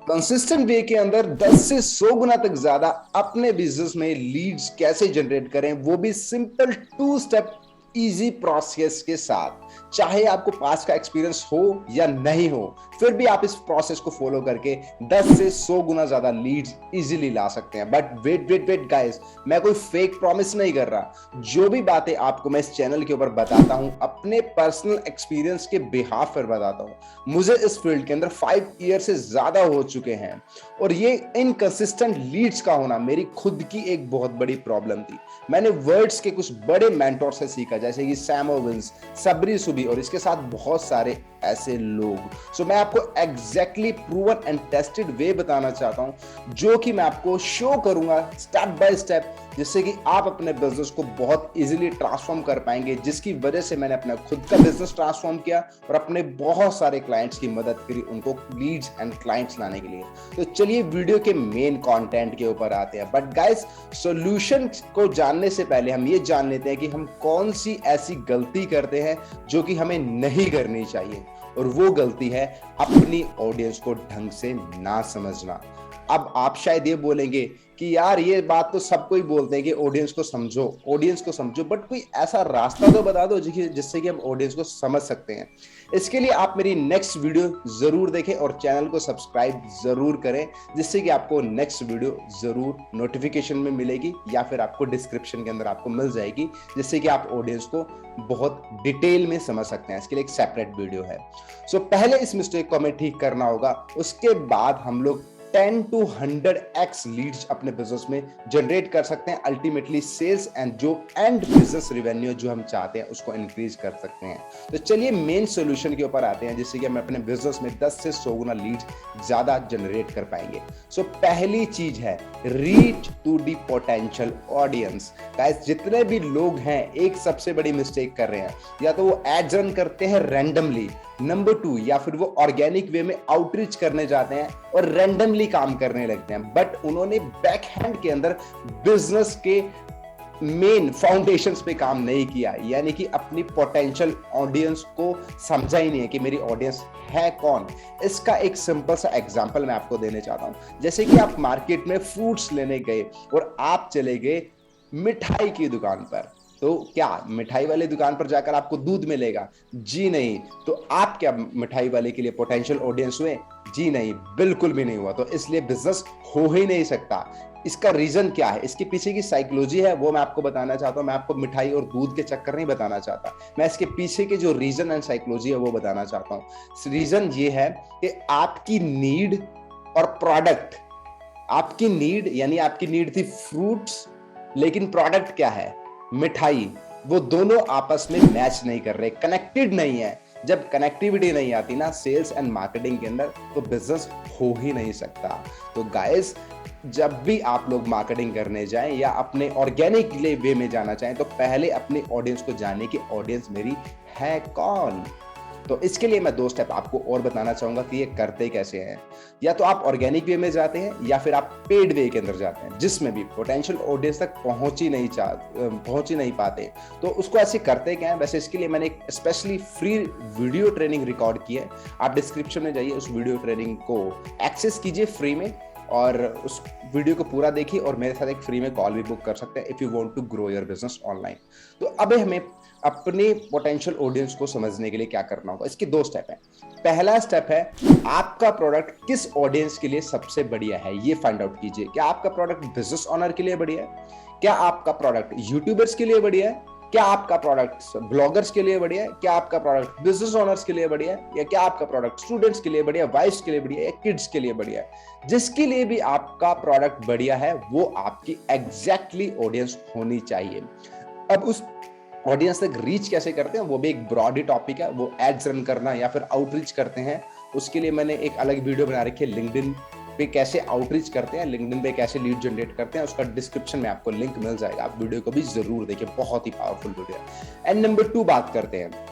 Consistent way के अंदर 10 से 100 गुना तक ज्यादा अपने बिजनेस में लीड्स कैसे जनरेट करें, वो भी सिंपल 2 स्टेप इजी प्रोसेस के साथ। चाहे आपको पास का एक्सपीरियंस हो या नहीं हो, फिर भी आप इस प्रोसेस को फॉलो करके 10 से 100 गुना ज्यादा लीड्स इजीली ला सकते हैं। But wait wait wait guys, मैं कोई फेक प्रॉमिस नहीं कर रहा। जो भी बातें आपको मैं इस चैनल के ऊपर बताता हूं, अपने पर्सनल एक्सपीरियंस के बिहाफ पर बताता हूं। मुझे इस फील्ड के अंदर 5 ईयर से ज्यादा हो चुके हैं, और ये इनकंसिस्टेंट लीड्स का होना मेरी खुद की एक बहुत बड़ी प्रॉब्लम थी। मैंने वर्ड्स के कुछ बड़े मेंटोर से सीखा, जैसे कि सैम ओवेंस, सबरी सुबी, और इसके साथ बहुत सारे ऐसे लोग। सो मैं आपको एग्जैक्टली प्रूवन एंड टेस्टेड वे बताना चाहता हूं, जो कि मैं आपको शो करूंगा स्टेप बाय स्टेप, जिससे कि आप अपने बिजनेस को बहुत इजीली ट्रांसफॉर्म कर पाएंगे, जिसकी वजह से मैंने अपना खुद का बिजनेस ट्रांसफॉर्म किया और अपने बहुत सारे क्लाइंट्स की मदद करी, उनको लीड्स एंड क्लाइंट्स लाने के लिए। तो चलिए वीडियो के मेन कंटेंट के ऊपर आते हैं। बट गाइस, सॉल्यूशन को जानने से पहले हम ये जान लेते हैं कि हम कौन सी ऐसी गलती करते हैं जो कि हमें नहीं करनी चाहिए, और वो गलती है अपनी ऑडियंस को ढंग से ना समझना। अब आप शायद ये बोलेंगे कि यार ये बात तो सबको ही बोलते हैं कि ऑडियंस को समझो, ऑडियंस को समझो, बट कोई ऐसा रास्ता तो बता दो जिससे कि हम ऑडियंस को समझ सकते हैं। इसके लिए आप मेरी नेक्स्ट वीडियो जरूर देखें और चैनल को सब्सक्राइब जरूर करें, जिससे कि आपको नेक्स्ट वीडियो जरूर नोटिफिकेशन में मिलेगी, या फिर आपको डिस्क्रिप्शन के अंदर आपको मिल जाएगी, जिससे कि आप ऑडियंस को बहुत डिटेल में समझ सकते हैं। इसके लिए एक सेपरेट वीडियो है। सो पहले इस मिस्टेक को हमें ठीक करना होगा, उसके बाद हम लोग 10 to 100x लीड्स अपने बिजनेस में जनरेट कर सकते हैं। अल्टीमेटली सेल्स एंड जो एंड बिजनेस रेवेन्यू जो हम चाहते हैं उसको इंक्रीज कर सकते हैं। तो चलिए मेन सॉल्यूशन के ऊपर आते हैं, जिससे कि हम अपने बिजनेस में 10 से 100 गुना लीड्स ज्यादा जनरेट कर पाएंगे। सो पहली चीज है reach to the potential audience. Guys, जितने भी लोग हैं एक सबसे बड़ी मिस्टेक कर रहे हैं, या तो वो एड्स रन करते हैं रैंडमली, नंबर 2, या फिर वो ऑर्गेनिक वे में आउटरीच करने जाते हैं और रैंडमली काम करने लगते हैं। बट उन्होंने बैक हैंड के अंदर बिजनेस के मेन फाउंडेशंस पे काम नहीं किया, यानी कि अपनी पोटेंशियल ऑडियंस को समझा ही नहीं है कि मेरी ऑडियंस है कौन। इसका एक सिंपल सा एग्जांपल मैं आपको देने चाहता हूं। जैसे कि आप मार्केट में फ्रूट्स लेने गए और आप चले गए मिठाई की दुकान पर, तो क्या मिठाई वाले दुकान पर जाकर आपको दूध मिलेगा? जी नहीं। तो आप क्या मिठाई वाले के लिए पोटेंशियल ऑडियंस हुए? जी नहीं, बिल्कुल भी नहीं हुआ। तो इसलिए बिजनेस हो ही नहीं सकता। इसका रीजन क्या है, इसके पीछे की साइकोलॉजी है, वो मैं आपको बताना चाहता हूं। मैं आपको मिठाई और दूध के चक्कर नहीं बताना चाहता, मैं इसके पीछे के जो रीजन एंड साइकोलॉजी है वो बताना चाहता हूं। रीजन ये है कि आपकी नीड और प्रोडक्ट, आपकी नीड यानी आपकी नीड थी फ्रूट्स, लेकिन प्रोडक्ट क्या है? मिठाई। वो दोनों आपस में मैच नहीं कर रहे, कनेक्टेड नहीं है। जब कनेक्टिविटी नहीं आती ना सेल्स एंड मार्केटिंग के अंदर, तो बिजनेस हो ही नहीं सकता। तो गाइस, जब भी आप लोग मार्केटिंग करने जाएं या अपने ऑर्गेनिक वे में जाना चाहें, तो पहले अपनी ऑडियंस को जाने की ऑडियंस मेरी है कौन। तो इसके लिए मैं 2 स्टेप आपको और बताना चाहूंगा कि ये करते कैसे हैं। या तो आप ऑर्गेनिक वे में जाते हैं, या फिर आप पेड वे के अंदर जाते हैं, जिसमें भी पोटेंशियल ऑडियंस तक पहुंच ही नहीं पाते। तो उसको ऐसे करते क्या है? वैसे इसके लिए मैंने एक specially free video training record की है। आप डिस्क्रिप्शन में जाइए, उस वीडियो ट्रेनिंग को एक्सेस कीजिए फ्री में, और उस वीडियो को पूरा देखिए, और मेरे साथ एक फ्री में कॉल भी बुक कर सकते हैं if you want to grow your business online. तो अब हमें अपने पोटेंशियल ऑडियंस को समझने के लिए क्या करना होगा, इसके 2 स्टेप हैं। पहला स्टेप है आपका प्रोडक्ट किस ऑडियंस के लिए सबसे बढ़िया है, ये फाइंड आउट कीजिए। क्या आपका प्रोडक्ट बिजनेस ओनर के लिए बढ़िया है? क्या आपका प्रोडक्ट यूट्यूबर्स के लिए बढ़िया है? क्या आपका प्रोडक्ट ब्लॉगर्स के लिए बढ़िया है? क्या आपका प्रोडक्ट बिजनेस ओनर्स के लिए बढ़िया है? या क्या आपका प्रोडक्ट स्टूडेंट्स के लिए बढ़िया है, वाइफ्स के लिए बढ़िया है, या किड्स के लिए बढ़िया है? जिसके लिए भी आपका प्रोडक्ट बढ़िया है, वो आपकी एग्जैक्टली ऑडियंस होनी चाहिए। अब उस ऑडियंस तक रीच कैसे करते हैं, वो भी एक ब्रॉड टॉपिक है। वो एड्स रन करना या फिर आउटरीच करते हैं, उसके लिए मैंने एक अलग वीडियो बना रखी है। लिंक्डइन पे कैसे आउटरीच करते हैं, लिंक्डइन पे कैसे लीड जनरेट करते हैं, उसका डिस्क्रिप्शन में आपको लिंक मिल जाएगा। आप वीडियो को भी जरूर देखिए, बहुत ही पावरफुल वीडियो है। एंड नंबर 2 बात करते हैं।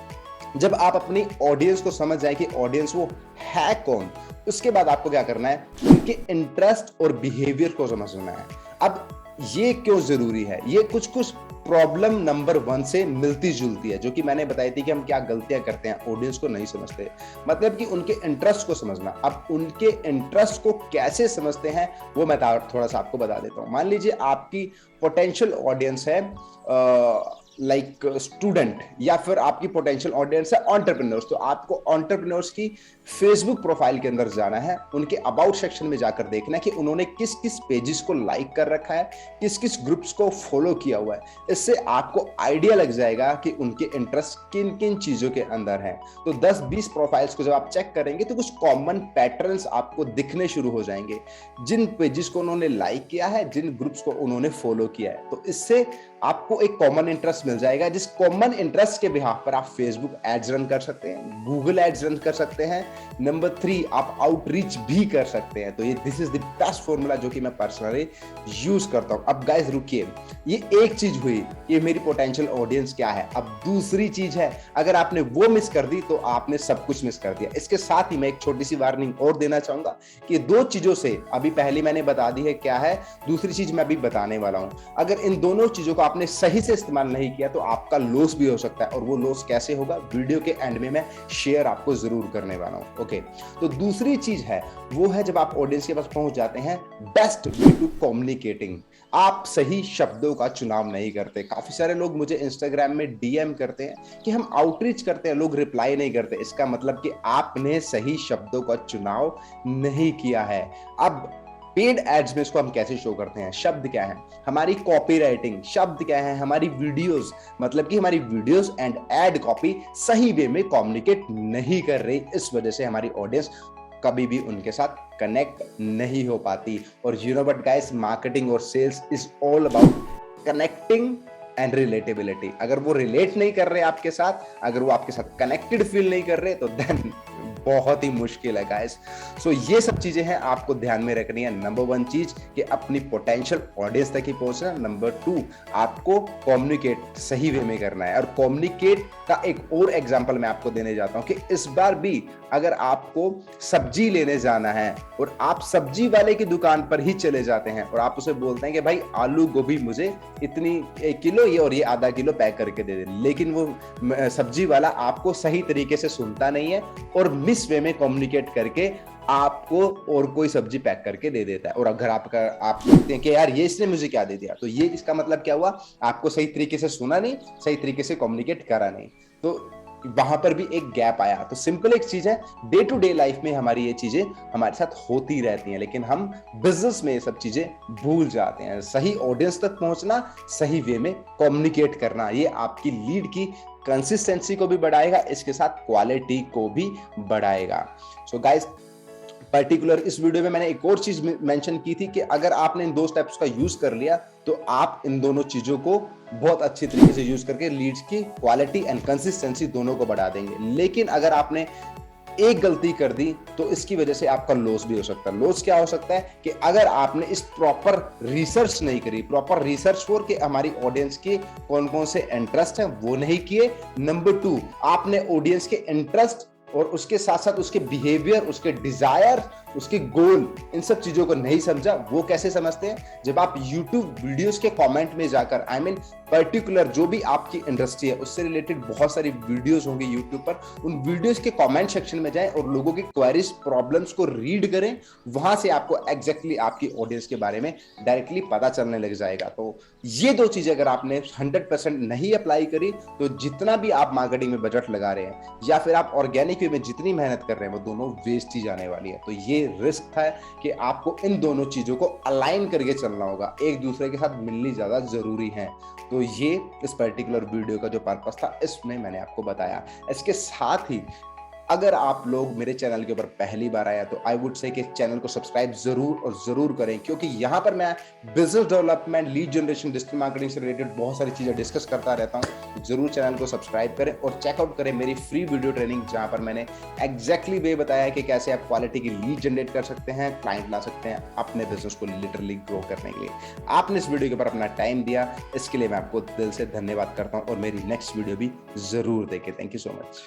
जब आप अपनी ऑडियंस को समझ जाए कि ऑडियंस वो है कौन, उसके बाद आपको क्या करना है, उनके इंटरेस्ट और बिहेवियर को समझना है। अब ये क्यों जरूरी है? ये कुछ प्रॉब्लम नंबर 1 से मिलती जुलती है, जो कि मैंने बताई थी कि हम क्या गलतियां करते हैं, ऑडियंस को नहीं समझते। मतलब कि उनके इंटरेस्ट को समझना। अब उनके इंटरेस्ट को कैसे समझते हैं वो मैं थोड़ा सा आपको बता देता हूं। मान लीजिए आपकी पोटेंशियल ऑडियंस है लाइक स्टूडेंट, या फिर आपकी पोटेंशियल ऑडियंस है एंटरप्रेन्योर्स। तो आपको एंटरप्रेन्योर्स की फेसबुक प्रोफाइल के अंदर जाना है, उनके अबाउट सेक्शन में जाकर देखना है कि उन्होंने किस किस पेजेस को लाइक कर रखा है, किस किस ग्रुप्स को फॉलो किया हुआ है। इससे आपको आइडिया लग जाएगा कि उनके इंटरेस्ट किन किन चीजों के अंदर है। तो 10-20 प्रोफाइल्स को जब आप चेक करेंगे तो कुछ कॉमन पैटर्न्स आपको दिखने शुरू हो जाएंगे, जिन पेजेस को उन्होंने लाइक किया है, जिन ग्रुप्स को उन्होंने फॉलो किया है। तो इससे आपको एक कॉमन इंटरेस्ट मिल जाएगा, जिस कॉमन इंटरेस्ट के बिहाफ पर आप फेसबुक एड्स रन कर सकते हैं, गूगल एड्स रन कर सकते हैं। नंबर 3, आप आउटरीच भी कर सकते हैं। तो ये this is the best formula जो कि मैं पर्सनली यूज करता हूं। अब गाइस रुकिए, ये एक चीज हुई, ये मेरी पोटेंशियल ऑडियंस क्या है। अब दूसरी चीज है, अगर आपने वो मिस कर दी तो आपने सब कुछ मिस कर दिया। इसके साथ ही मैं एक छोटी सी वार्निंग और देना चाहूंगा कि 2 चीजों से, अभी पहली मैंने बता दी है क्या है, दूसरी चीज मैं अभी बताने वाला हूं। अगर इन दोनों चीजों को आपने सही से इस्तेमाल नहीं किया तो आपका लॉस भी हो सकता है, और वो लॉस कैसे होगा वीडियो के एंड में मैं शेयर आपको जरूर करने वाला हूं। ओके, तो दूसरी चीज है वो है जब आप ऑडियंस के पास पहुंच जाते हैं, बेस्ट वे टू कम्युनिकेटिंग। आप सही शब्दों का चुनाव नहीं करते। काफी सारे लोग मुझे इंस्टाग्राम में डीएम करते हैं कि हम आउटरीच करते हैं, लोग रिप्लाई नहीं करते। इसका मतलब कि आपने सही शब्दों का चुनाव नहीं किया है। अब पेड एड्स में इसको हम कैसे शो करते हैं, शब्द क्या है, हमारी कॉपी राइटिंग, शब्द क्या है, हमारी वीडियोस, मतलब कि हमारी वीडियोस एंड एड कॉपी सही वे में कम्युनिकेट नहीं कर रही। इस वजह से हमारी ऑडियंस कभी भी उनके साथ कनेक्ट नहीं हो पाती। और you know what guys, marketing और sales is all about connecting and relatability. अगर वो रिलेट नहीं कर रहे आपके साथ, अगर वो आपके साथ कनेक्टेड फील नहीं कर रहे, तो देन बहुत ही मुश्किल है गाइस। सो ये सब चीजें हैं आपको ध्यान में रखनी है। नंबर 1 चीज कि अपनी पोटेंशियल ऑडियंस तक ही पहुंचना। नंबर 2, आपको कम्युनिकेट सही वे में करना है। और कम्युनिकेट का एक और एग्जांपल मैं आपको देने जाता हूं कि इस बार भी अगर आपको सब्जी लेने जाना है और आप सब्जी वाले की दुकान पर ही चले जाते हैं और आप उसे बोलते हैं कि भाई आलू गोभी मुझे इतनी 1 किलो ये और ये आधा किलो पैक करके दे दे, लेकिन वो सब्जी वाला आपको सही तरीके से सुनता नहीं है और मिस वे में कम्युनिकेट करके आपको और कोई सब्जी पैक करके दे देता है। और अगर आप सोचते हैं कि यार ये इसने मुझे क्या दे दिया, तो ये इसका मतलब क्या हुआ, आपको सही तरीके से सुना नहीं, सही तरीके से कम्युनिकेट करा नहीं, तो वहां पर भी एक गैप आया। तो सिंपल एक चीज है, डे टू डे लाइफ में हमारी ये चीजें हमारे साथ होती रहती हैं, लेकिन हम बिजनेस में ये सब चीजें भूल जाते हैं। सही ऑडियंस तक पहुंचना, सही वे में कम्युनिकेट करना, ये आपकी लीड की कंसिस्टेंसी को भी बढ़ाएगा, इसके साथ क्वालिटी को भी बढ़ाएगा। सो गाइस, पर्टिकुलर इस वीडियो में मैंने एक और चीज मेंशन की थी कि अगर आपने इन 2 स्टेप्स का यूज कर लिया तो आप इन दोनों चीजों को बहुत अच्छी तरीके से यूज करके लीड्स की क्वालिटी एंड कंसिस्टेंसी दोनों को बढ़ा देंगे। लेकिन अगर आपने एक गलती कर दी तो इसकी वजह से आपका लॉस भी हो सकता है। लॉस क्या हो सकता है कि अगर आपने इस प्रॉपर रिसर्च नहीं करी, प्रॉपर रिसर्च फॉर कि हमारी ऑडियंस के कौन कौन से इंटरेस्ट हैं वो नहीं किए। नंबर 2, आपने ऑडियंस के इंटरेस्ट और उसके साथ साथ उसके बिहेवियर, उसके डिजायर, उसके गोल, इन सब चीजों को नहीं समझा। वो कैसे समझते हैं, जब आप YouTube वीडियोस के कमेंट में जाकर, आई मीन पर्टिकुलर जो भी आपकी इंडस्ट्री है उससे रिलेटेड बहुत सारी वीडियोस होंगी YouTube पर, उन वीडियोस के कमेंट सेक्शन में जाएं और लोगों की क्वेरीज, प्रॉब्लम्स को रीड करें। वहां से आपको एग्जैक्टली आपकी ऑडियंस के बारे में डायरेक्टली पता चलने लग जाएगा। तो ये 2 चीजें अगर आपने 100% नहीं अप्लाई करी तो जितना भी आप मार्केटिंग में बजट लगा रहे हैं या फिर आप ऑर्गेनिक वे में जितनी मेहनत कर रहे हैं वो दोनों वेस्ट ही जाने वाली है। तो ये रिस्क था कि आपको इन दोनों चीजों को अलाइन करके चलना होगा, एक दूसरे के साथ मिलनी ज्यादा जरूरी है। तो ये इस पर्टिकुलर वीडियो का जो पर्पस था इसमें मैंने आपको बताया। इसके साथ ही अगर आप लोग मेरे चैनल के ऊपर पहली बार आया तो आई वुड से कि चैनल को सब्सक्राइब जरूर और जरूर करें, क्योंकि यहाँ पर मैं business development, lead generation, digital marketing से रिलेटेड बहुत सारी चीजें डिस्कस करता रहता हूँ। जरूर चैनल को सब्सक्राइब करें और चेकआउट करें मेरी फ्री वीडियो ट्रेनिंग, जहाँ पर मैंने एग्जैक्टली वे बताया कि कैसे आप क्वालिटी की लीड जनरेट कर सकते हैं, क्लाइंट ला सकते हैं अपने बिजनेस को लिटरली ग्रो करने के लिए। आपने इस वीडियो के ऊपर अपना टाइम दिया, इसके लिए मैं आपको दिल से धन्यवाद करता हूँ और मेरी नेक्स्ट वीडियो भी जरूर देखें। Thank you so much.